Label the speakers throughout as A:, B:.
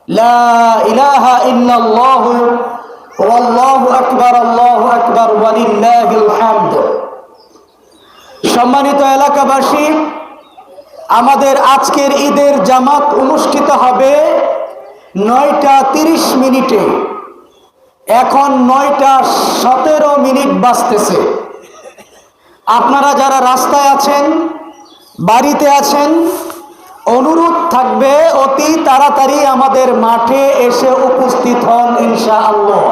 A: লা ইলাহা ইল্লাল্লাহু ওয়াল্লাহু আকবার ওয়ালিল্লাহিল হামদ। সম্মানিত এলাকাবাসী, আমাদের আজকের ঈদের জামাত অনুষ্ঠিত হবে 9টা 30 মিনিটে। এখন 9টা 17 মিনিট বাজতেছে। আপনারা যারা রাস্তায় আছেন, বাড়িতে আছেন, অনুরোধ থাকবে অতি তাড়াতাড়ি আমাদের মাঠে এসে উপস্থিত হন ইনশাআল্লাহ।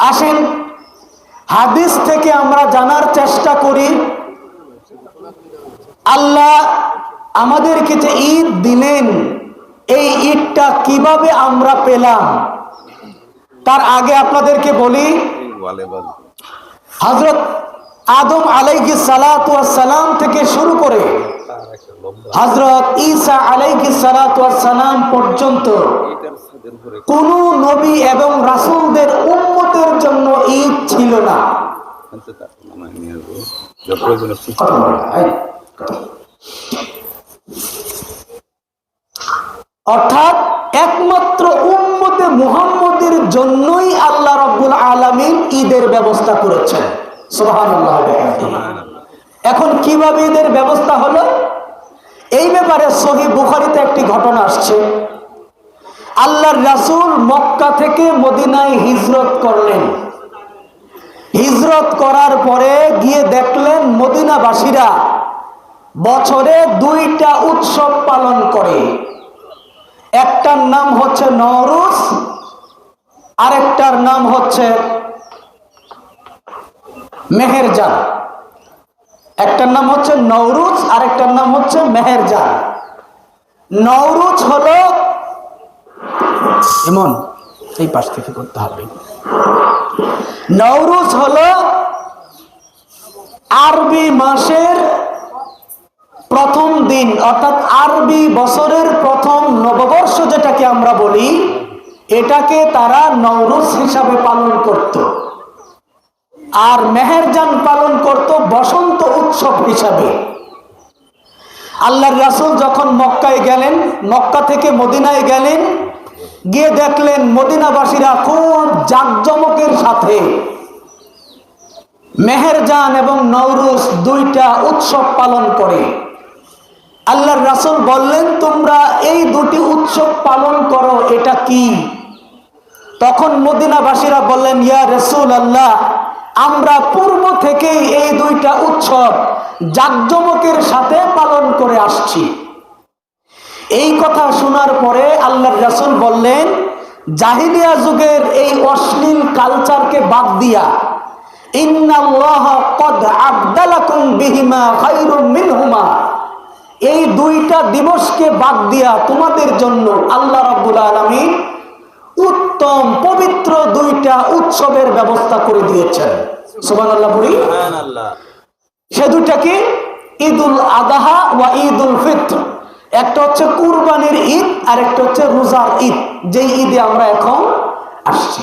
A: আসেন, হাদিস থেকে আমরা জানার চেষ্টা করি আল্লাহ আমাদেরকে যে ঈদ দিলেন, এই ঈদটা কিভাবে আমরা পেলাম। তার আগে আপনাদেরকে বলি, হযরত আদম আলাইহিস সালাতু ওয়াস সালাম থেকে শুরু করে হযরত ঈসা আলাইহিস সালাতু ওয়াস সালাম পর্যন্ত কোন নবী এবং রাসূলদের উম্মতের জন্য ঈদ ছিল না। অর্থাৎ একমাত্র উম্মতে মুহাম্মদের জন্যই আল্লাহ রাব্বুল আলামিন ঈদের ব্যবস্থা করেছেন। সুবহানাল্লাহ। এখন কিভাবে ঈদের ব্যবস্থা হলো, এই ব্যাপারে সহিহ বুখারীতে একটি ঘটনা আসছে। আল্লাহর রাসূল মক্কা থেকে মদিনায় হিজরত করলেন। হিজরত করার পরে গিয়ে দেখলেন মদিনাবাসীরা বছরে 2টা উৎসব পালন করে। একটার নাম হচ্ছে নওরোজ, আরেকটার নাম হচ্ছে মেহেরজান। একটার নাম হচ্ছে নওরোজ, আরেকটার নাম হচ্ছে মেহেরজান। নওরোজ হলো, এমন এই পাশ থেকে করতে হবে। নওরোজ হলো আরবি মাসের প্রথম দিন, অর্থাৎ আরবি বছরের প্রথম নববর্ষ যেটাকে আমরা বলি, এটাকে তারা নওরোজ হিসাবে পালন করত। আর মেহেরজান পালন করত বসন্ত উৎসব হিসাবে। আল্লাহর রাসূল যখন মক্কায় গেলেন, মক্কা থেকে মদিনায় গেলেন, গিয়ে দেখলেন মদিনাবাসীরা খুব জাঁকজমকের সাথে মেহেরজান এবং নওরোজ 2টা উৎসব পালন করে। আল্লাহর রাসূল বললেন, তোমরা এই 2টি উৎসব পালন করো, এটা কি? তখন মদিনাবাসীরা বললেন, ইয়া রাসূলুল্লাহ, আমরা পূর্ব থেকেই এই 2টা উৎসব জাঁকজমকের সাথে পালন করে আসছি। এই কথা শোনার পরে আল্লাহর রাসূল বললেন, জাহিলিয়া যুগের এই অশ্লীল কালচারকে বাদ দিয়া ইন্নাল্লাহা ক্বাদ আবদালাকুম বিহিমা খায়রুম মিনহুমা, এই 2টা দিবসকে বাদ দিয়া তোমাদের জন্য আল্লাহ রাব্বুল আলামিন উত্তম পবিত্র 2টা উৎসবের ব্যবস্থা করে দিয়েছেন। সুবহানাল্লাহ বলি। সে 2টা কি? ঈদুল আযহা ওয়া ঈদুল ফিত্র। একটা হচ্ছে কুরবানির ঈদ, আর একটা হচ্ছে রোজার ঈদ, যেই ঈদে আমরা এখন আসছি।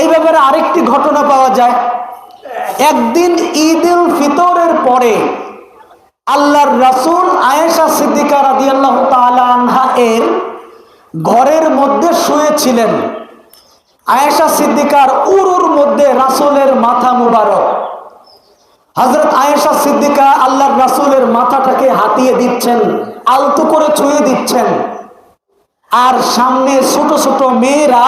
A: এই ব্যাপারে আরেকটি ঘটনা পাওয়া যায়। একদিন ঈদুল ফিতরের পরে আল্লাহর রাসূল আয়েশা সিদ্দিকা রাদিয়াল্লাহু তাআলা আনহা এর ঘরের মধ্যে শুয়েছিলেন। আয়েশা সিদ্দিকার উরুর মধ্যে রাসূলের মাথা মুবারক। হযরত আয়েশা সিদ্দিকা আল্লাহর রাসূলের মাথাটাকে হাতিয়ে দিচ্ছেন, আলতো করে ছুঁয়ে দিচ্ছেন। আর সামনে ছোট ছোট মেয়েরা,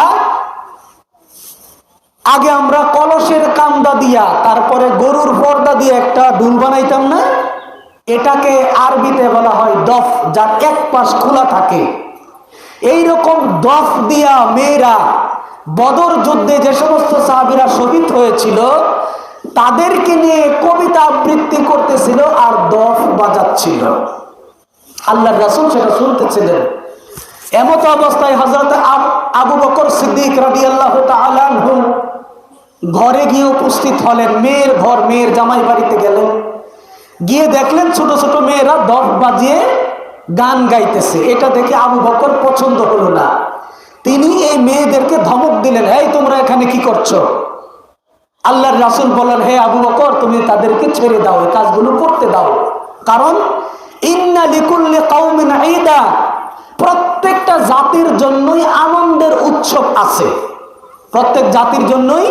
A: আগে আমরা কলসের কান্দা দিয়া, তারপরে গরুর পর্দা দিয়ে একটা ডুল বানাইতাম না, এটাকে আরবিতে বলা হয় দফ, যার এক পাশ খোলা থাকে। এইরকম দফ দিয়া মেয়েরা বদর যুদ্ধে যে সমস্ত সাহাবীরা শহীদ হয়েছিল তাদেরকে নিয়ে কবিতা আবৃত্তি করতেছিল আর দফ বাজাচ্ছিল। আল্লাহর রাসূল সেটা শুনতেছিলেন। এমত অবস্থায় হযরত আবু বকর সিদ্দিক রাদিয়াল্লাহু তাআলা আনহু ঘরে গিয়ে উপস্থিত হলেন। মেয়ের ঘর, মেয়ের জামাই বাড়িতে গেলেন। গিয়ে দেখলেন ছোট ছোট মেয়েরা দফ বাজিয়ে গান গাইতেছে। এটা দেখে আবু বকর পছন্দ হলো না। তিনি এই মেয়েদেরকে ধমক দিলেন, এই তোমরা এখানে কি করছো? আল্লাহর রাসূল বললেন, হে আবু বকর, তুমি তাদেরকে ছেড়ে দাও, এই কাজগুলো করতে দাও। কারণ ইন্না লিকুল্লি কওমিন ঈদা, জাতির জন্যই আনন্দের উৎসব আছে, প্রত্যেক জাতির জন্যই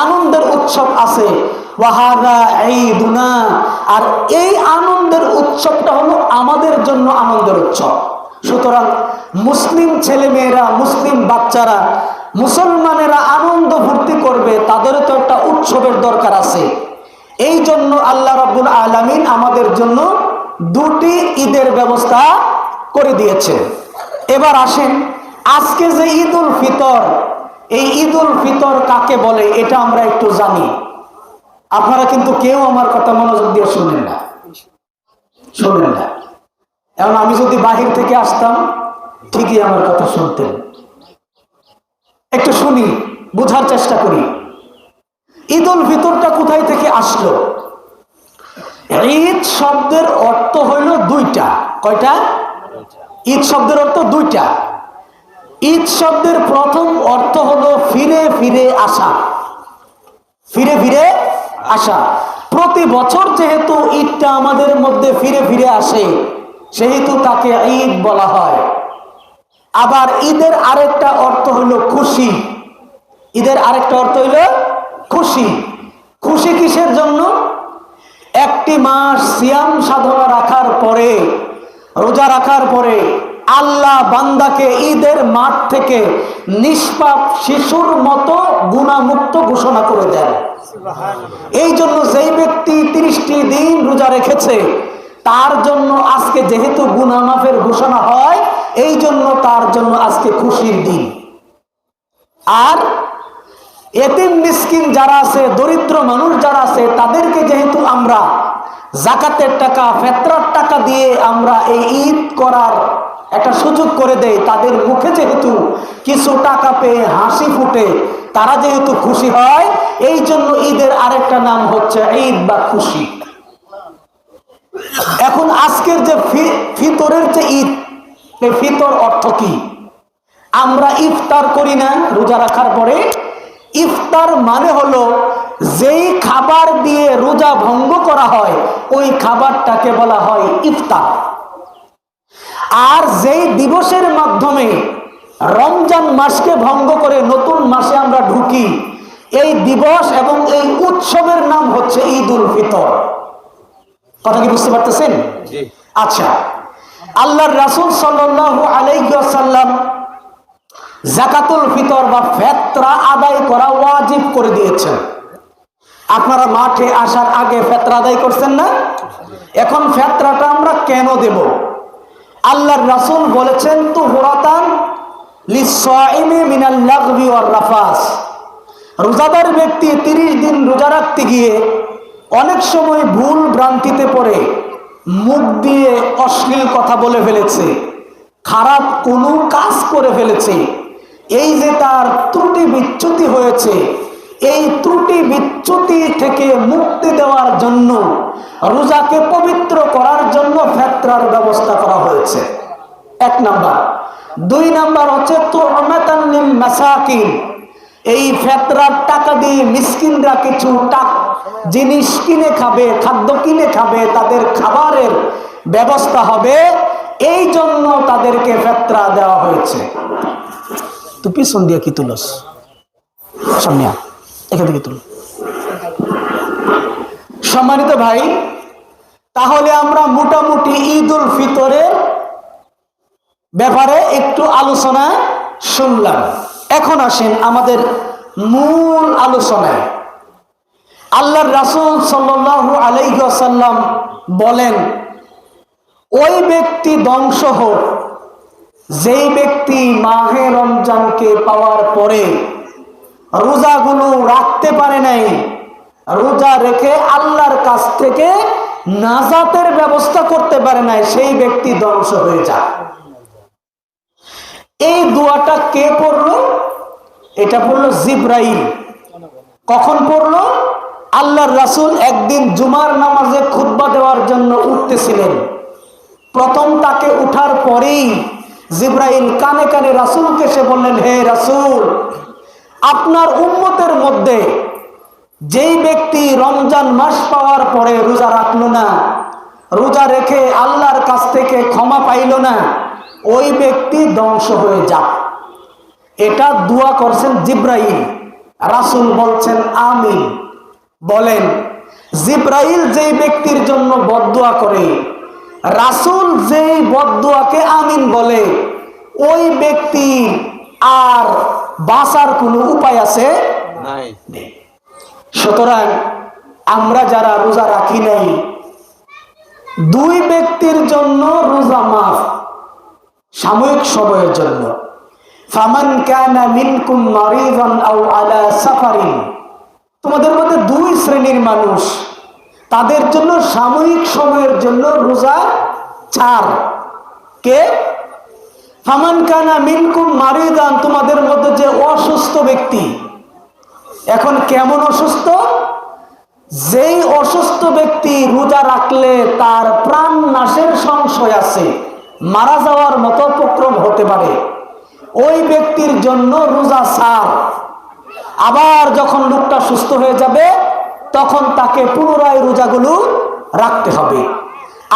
A: আনন্দের উৎসব আছে। ওয়াহাদা ঈদুনা, আর এই আনন্দের উৎসবটা হলো আমাদের জন্য আনন্দের উৎসব। সুতরাং মুসলিম ছেলেমেয়েরা, মুসলিম বাচ্চারা, মুসলমানেরা আনন্দ ফুর্তি করবে, তাদেরও তো একটা উৎসবের দরকার আছে। এই জন্য আল্লাহ রাব্বুল আলামিন আমাদের জন্য দুটি ঈদের ব্যবস্থা করে দিয়েছে। এবার আসেন, আজকে যে ঈদুল ফিতর, এই ঈদুল ফিতর কাকে বলে এটা আমরা একটু জানি। আপনারা কিন্তু কেউ আমার কথা মনোযোগ দিয়ে শুনেন না। এখন আমি যদি বাহির থেকে আসতাম ঠিকই আমার কথা শুনতেন। একটু শুনি, বোঝার চেষ্টা করি। ঈদুল ফিতরটা কোথায় থেকে আসলো? ঈদ শব্দের অর্থ হইল দুইটা। কয়টা? ঈদ শব্দের অর্থ দুইটা। ঈদ শব্দের প্রথম অর্থ হলো ফিরে ফিরে আসা। ফিরে ফিরে আসা। প্রতি বছর যেহেতু ঈদটা আমাদের মধ্যে ফিরে ফিরে আসে, সেহেতু তাকে ঈদ বলা হয়। আবার ঈদের আরেকটা অর্থ হইল খুশি। ঈদের আরেকটা অর্থ হইল খুশি। খুশি কিসের জন্য? একটি মাস সিয়াম সাধনা রাখার পরে, রোজা রাখার পরে আল্লাহ বান্দাকে ঈদের মাঠ থেকে নিষ্পাপ শিশুর মতো গুনাহমুক্ত ঘোষণা করে দেন। এই জন্য যেই ব্যক্তি 30টি দিন রোজা রেখেছে, তার জন্য আজকে যেহেতু গুনাহ মাফের ঘোষণা হয়, এই জন্য তার জন্য আজকে খুশির দিন। আর এতিম মিসকিন যারা আছে, দরিদ্র মানুষ যারা আছে, তাদেরকে যেহেতু আমরা যাকাতের টাকা, ফিতরার টাকা দিয়ে আমরা এই ঈদ করার একটা সুযোগ করে দেই, তাদের মুখে যেহেতু কিছু টাকা পেয়ে হাসি ফুটে, তারা যেহেতু খুশি হয়, এই জন্য ঈদের আরেকটা নাম হচ্ছে ঈদ বা খুশি। এখন আজকের যে ফিতরের যে ঈদ, এই ফিতর অর্থ কি? আমরা ইফতার করি না রোজা রাখার পরে? ইফতার মানে হলো যেই খাবার দিয়ে রোজা ভঙ্গ করা হয়, ওই খাবারটাকে বলা হয় ইফতার। আর যেই দিবসের মাধ্যমে রমজান মাসকে ভঙ্গ করে নতুন মাসে আমরা ঢুকি, এই দিবস এবং এই উৎসবের নাম হচ্ছে ঈদুল ফিতর। কথা কি বুঝতে পারতেছেন? আচ্ছা, আল্লাহর রাসূল সাল্লাল্লাহু আলাইহি ওয়াসাল্লাম যাকাতুল ফিতর বা ফিতরা আদায় করা ওয়াজিব করে দিয়েছেন। আপনারা মাঠে আসার আগে ফিতরা আদায় করছেন না? এখন ফিতরাটা আমরা কেন দেব? আল্লাহর রাসূল বলেছেন, তুহরাতান লিস-সাইমি মিনাল লাগবি ওয়ার রাফাস। রোজাদার ব্যক্তি 30 দিন রোজা রাখতে গিয়ে অনেক সময় ভুল ভ্রান্তিতে পড়ে মুখ দিয়ে অশ্লীল কথা বলে ফেলেছে, খারাপ কোনো কাজ করে ফেলেছে। এই যে তার ত্রুটি বিচ্যুতি হয়েছে, এই ত্রুটি বিচ্যুতি থেকে মুক্তি দেওয়ার জন্য, রোজাকে পবিত্র করার জন্য ফিতরার ব্যবস্থা করা হয়েছে। 1 নাম্বার। 2 নাম্বার হচ্ছে তু'মাতান লিল মাসাকিন। এই ফিতরার টাকা দিয়ে মিসকিনরা কিছু জিনিস কিনে খাবে, খাদ্য কিনে খাবে, তাদের খাবারের ব্যবস্থা হবে, এই জন্য তাদেরকে ফিতরা দেওয়া হয়েছে। তুই পিছন দিয়ে কি তুলস? সামনে এখান থেকে তুল। সম্মানিত ভাই, তাহলে আমরা মোটামুটি ঈদুল ফিতরের ব্যাপারে একটু আলোচনা শুনলাম। এখন আসেন আমাদের মূল আলোচনায়। আল্লাহর রাসূল সাল্লাল্লাহু আলাইহি ওয়াসাল্লাম বলেন, ওই ব্যক্তি ধ্বংস হোক যেই ব্যক্তি মাহে রমজানকে পাওয়ার পরে রোজাগুলো রাখতে পারে নাই, রোজা রেখে আল্লাহর কাছ থেকে নাজাতের ব্যবস্থা করতে পারে নাই, সেই ব্যক্তি ধ্বংস হয়ে যায়। এই দোয়াটা কে পড়লো? এটা পড়লো জিবরাইল। কখন পড়লো? আল্লাহর রাসূল একদিন জুমার নামাজে খুতবা দেওয়ার জন্য উঠতেছিলেন। প্রথম তাকে উঠার পরেই জিবরাইল কানে কানে রাসূলকে এসে বললেন, হে রাসূল, আপনার উম্মতের মধ্যে যেই ব্যক্তি রমজান মাস পাওয়ার পরে রোজা রাখলো না, রোজা রেখে আল্লাহর কাছ থেকে ক্ষমা পাইল না, ওই ব্যক্তি ধ্বংস হয়ে যাক। এটা দোয়া করছেন জিব্রাইল, রাসূল বলছেন আমিন। বলেন, জিব্রাইল যেই ব্যক্তির জন্য বদদোয়া করে, রাসূল যেই বদদোয়াকে আমিন বলে, ওই ব্যক্তি আর বাঁচার কোনো উপায় আছে? নাই। সুতরাং আমরা যারা রোজা রাখি নাই, দুই ব্যক্তির জন্য রোজা মাফ, সাময়িক সময়ের জন্য। ফামান কানা মিনকুম মারিদান আও আলা সাফারিন, তোমাদের মধ্যে দুই শ্রেণীর মানুষ, তাদের জন্য সাময়িক সময়ের জন্য রোজা ছাড়। কে? ফামান কানা মিনকুম মারিদান, তোমাদের মধ্যে যে অসুস্থ ব্যক্তি। এখন কেমন অসুস্থ? যেই অসুস্থ ব্যক্তি রোজা রাখলে তার প্রাণ নাশের সংশয় আছে, মারা যাওয়ার মতো উপক্রম হতে পারে, ওই ব্যক্তির জন্য রোজা ছাড়। আবার যখন লোকটা সুস্থ হয়ে যাবে তখন তাকে পুনরায় রোজাগুলো রাখতে হবে।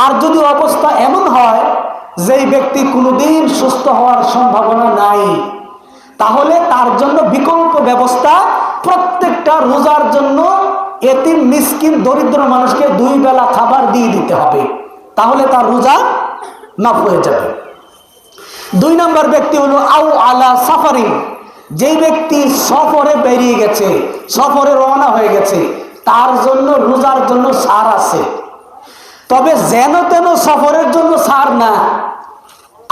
A: আর যদি অবস্থা এমন হয় যেই ব্যক্তি কোনোদিন সুস্থ হওয়ার সম্ভাবনা নাই, তাহলে তার জন্য বিকল্প ব্যবস্থা, প্রত্যেকটা রোজার জন্য এতিম মিসকিন দরিদ্র মানুষকে 2 বেলা খাবার দিয়ে দিতে হবে, তাহলে তার রোজা মাফ হয়ে যাবে। 2 নম্বর ব্যক্তি হলো আউ আলা সাফারিন, যেই ব্যক্তি সফরে বেরিয়ে গেছে, সফরে রওনা হয়ে গেছে, তার জন্য রোজার জন্য ছাড় আছে। তবে যেন তেন সফরের জন্য ছাড় না।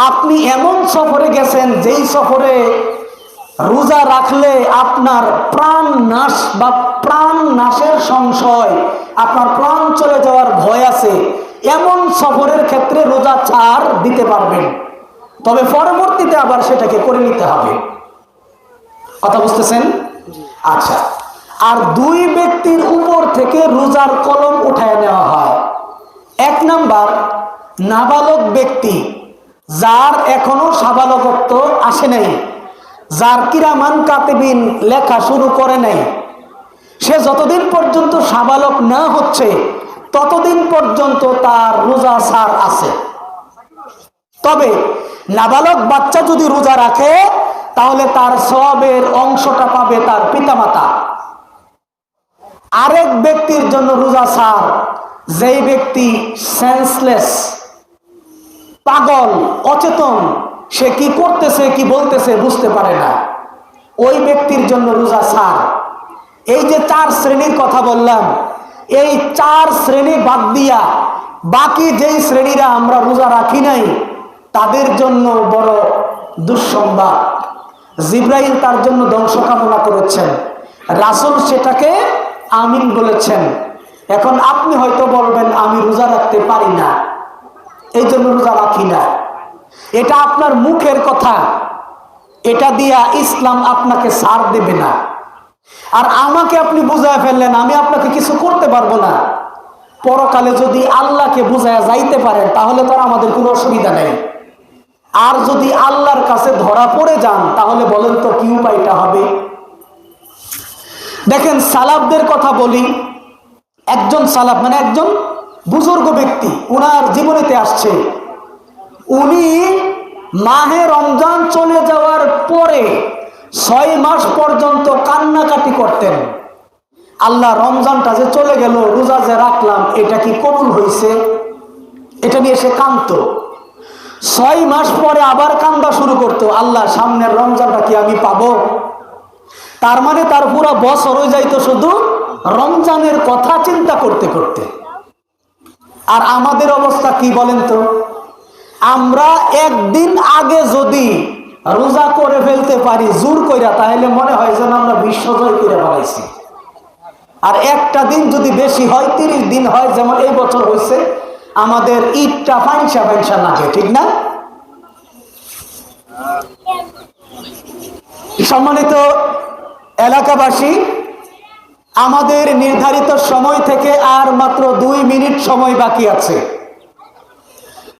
A: আপনি এমন সফরে গেছেন যেই সফরে রোজা রাখলে আপনার প্রাণ নাশ বা প্রাণ নাশের সংশয়, আপনার প্রাণ চলে যাওয়ার ভয় আছে, এমন সফরের ক্ষেত্রে রোজা ছাড় দিতে পারবেন। তবে পরবর্তীতে আবার সেটাকে করে নিতে হবে। কথা বুঝতেছেন? আচ্ছা, আর 2 ব্যক্তির উপর থেকে রোজার কলম উঠায় নেওয়া হয়। 1 নাম্বার, নাবালক ব্যক্তি, যার এখনো সাবালকত্ব আসে নাই, যার কিরামান কাতিবিন লেখা শুরু করে নাই, সে যতদিন পর্যন্ত সাবালক না হচ্ছে ততদিন পর্যন্ত তার রোজা ছাড় আছে। তবে নাবালক বাচ্চা যদি রোজা রাখে তাহলে তার সওয়াবের অংশটা পাবে তার পিতামাতা। আরেক ব্যক্তির জন্য রোজা ছাড়, যেই ব্যক্তি সেন্সলেস, পাগল, অচেতন, সে কি করতেছে কি বলতেছে বুঝতে পারে না, ওই ব্যক্তির জন্য রোজা ছাড়। এই যে 4 শ্রেণীর কথা বললাম, এই 4 শ্রেণী বাদ দিয়া বাকি যেই শ্রেণীরা আমরা রোজা রাখি নাই তাদের জন্য বড় দুঃসংবাদ। জিব্রাইল তার জন্য ধ্বংস কামনা করেছেন, রাসূল সেটাকে আমিন বলেছেন। এখন আপনি হয়তো বলবেন আমি রোজা রাখতে পারি না, এই জন্য রোজা রাখি না। এটা আপনার মুখের কথা, এটা দিয়া ইসলাম আপনাকে ছাড় দেবে না। আর আমাকে আপনি বুঝায় ফেললেন, আমি আপনাকে কিছু করতে পারবো না। পরকালে যদি আল্লাহকে বুঝায় যাইতে পারেন তাহলে তো আমাদের কোনো অসুবিধা নেই। আর যদি আল্লাহর কাছে ধরা পড়ে যান তাহলে বলেন তো কি উপায়টা হবে? দেখেন, সালাফদের কথা বলি। একজন সালাফ মানে একজন বুজুর্গ ব্যক্তি, উনার জীবনীতে আসছে, উনি মাহে রমজান চলে যাওয়ার পরে 6 মাস পর্যন্ত কান্নাকাটি করতেন। আল্লাহ, রমজানটা যে চলে গেল, রোজা যে রাখলাম এটা কি কবুল হয়েছে, এটা নিয়ে সে কাঁদতো। 6 মাস পরে আবার কান্দা শুরু করতো, আল্লাহ সামনের রমজানটা কি আমি পাবো? তার মানে তার পুরো বছর হয়ে যাইতো শুধু রমজানের কথা চিন্তা করতে করতে। আর আমাদের অবস্থা কি বলেন তো? আমরা একদিন আগে যদি রোজা করে ফেলতে পারি জোর কইরা, তাহলে মনে হয় যেন আমরা বিশ্বজয় করে ফেলাইছি। আর একটা দিন যদি বেশি হয়, 30 দিন হয়, যেমন এই বছর হয়েছে, আমাদের ঈদটা ফাইনসা ফাইনসা লাগে, ঠিক না? সম্মানিত এলাকাবাসী, আমাদের নির্ধারিত সময় থেকে আর মাত্র 2 মিনিট সময় বাকি আছে।